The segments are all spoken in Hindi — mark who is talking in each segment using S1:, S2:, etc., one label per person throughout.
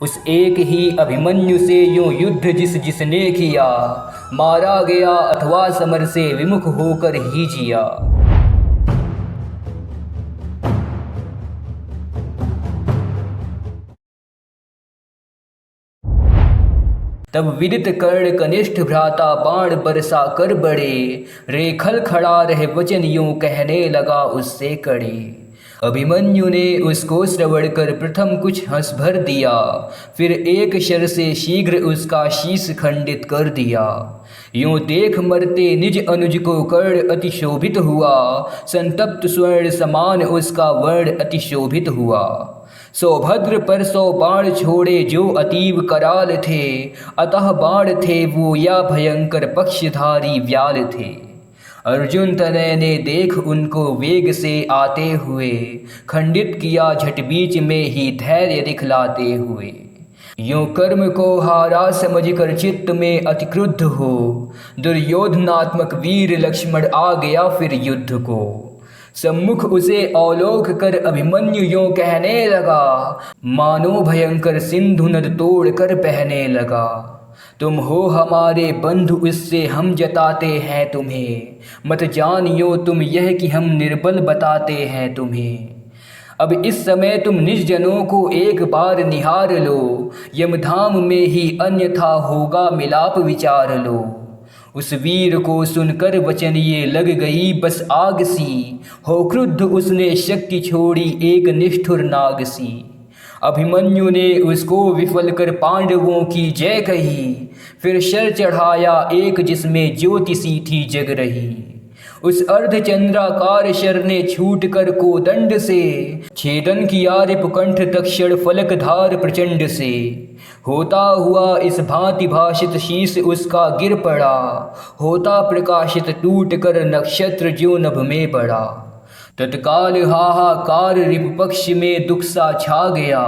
S1: उस एक ही अभिमन्यु से यूं युद्ध जिसने किया, मारा गया अथवा समर से विमुख होकर ही जिया। तब विदित कर्ण कनिष्ठ भ्राता बाण बरसा कर बड़े, रेखल खड़ा रहे वचन यूं कहने लगा उससे कड़े। अभिमन्यु ने उसको श्रवण कर प्रथम कुछ हंस भर दिया, फिर एक शर से शीघ्र उसका शीश खंडित कर दिया। यूं देख मरते निज अनुज को कर्ण अति शोभित हुआ, संतप्त स्वर्ण समान उसका वर्ण अति शोभित हुआ। सौभद्र पर 100 बाण छोड़े जो अतीव कराल थे, अतः बाण थे वो या भयंकर पक्षधारी व्याल थे। अर्जुन तनय ने देख उनको वेग से आते हुए, खंडित किया झट बीच में ही धैर्य दिखलाते हुए। यूं कर्म को हारा समझ कर चित्त में अति क्रुद्ध हो, दुर्योधनात्मक वीर लक्ष्मण आ गया फिर युद्ध को। सम्मुख उसे अवलोक कर अभिमन्यु यूं कहने लगा, मानो भयंकर सिंधु नद तोड़ कर बहने लगा। तुम हो हमारे बंधु इससे हम जताते हैं तुम्हें, मत जानियो तुम यह कि हम निर्बल बताते हैं तुम्हें। अब इस समय तुम निज जनों को एक बार निहार लो, यमधाम में ही अन्यथा होगा मिलाप विचार लो। उस वीर को सुनकर वचन ये लग गई बस आग सी, हो क्रुद्ध उसने शक्ति छोड़ी एक निष्ठुर नाग सी। अभिमन्यु ने उसको विफल कर पांडवों की जय कही, फिर शर चढ़ाया एक जिसमें ज्योति सी थी जग रही। उस अर्धचंद्राकार शर ने छूट कर कोदंड से, छेदन किया रिपुकंठ तक्षण फलक धार प्रचंड से। होता हुआ इस भांति भाषित शीश उसका गिर पड़ा, होता प्रकाशित टूट कर नक्षत्र जो नभ में पड़ा। तत्काल हाहाकार रिपुपक्ष में दुख सा छा गया,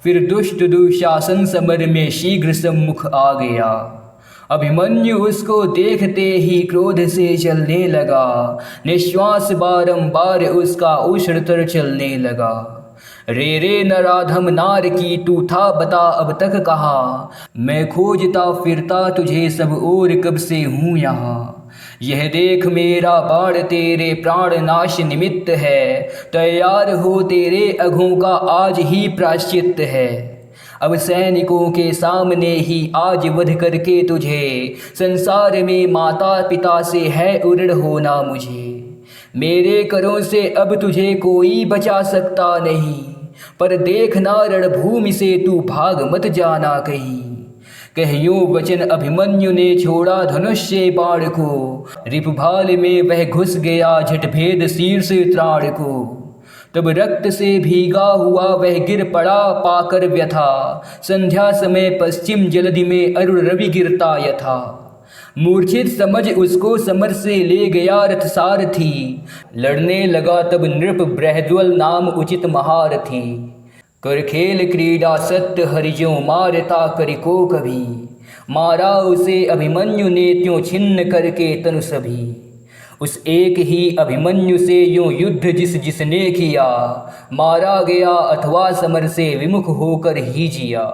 S1: फिर दुष्ट दुशासन समर में शीघ्र सम्मुख आ गया। अभिमन्यु उसको देखते ही क्रोध से जलने लगा, निश्वास बारंबार उसका उष्णतर चलने लगा। रे नराधम नार की तू था बता अब तक कहाँ, मैं खोजता फिरता तुझे सब ओर कब से हूँ यहाँ। यह देख मेरा बाण तेरे प्राण नाश निमित्त है, तैयार हो तेरे अघों का आज ही प्रायश्चित है। अब सैनिकों के सामने ही आज वध करके तुझे, संसार में माता पिता से है उऋण होना मुझे। मेरे करों से अब तुझे कोई बचा सकता नहीं, पर देखना रणभूमि से तू भाग मत जाना कहीं। कहियों वचन अभिमन्यु ने छोड़ा धनुष से बाण को, रिपुभाल में वह घुस गया झट भेद शीर्ष त्राण को। तब रक्त से भीगा हुआ वह गिर पड़ा पाकर व्यथा, संध्या समय पश्चिम जलधि में अरुण रवि गिरता यथा। मूर्छित समझ उसको समर से ले गया रथ सारथी, लड़ने लगा तब नृप बृहद्वल नाम उचित महारथी। कर खेल क्रीडा सत्य हरिजों मारता करिको कभी, मारा उसे अभिमन्यु ने त्यों छिन्न करके तनु सभी। उस एक ही अभिमन्यु से यूं युद्ध जिसने किया, मारा गया अथवा समर से विमुख होकर ही जिया।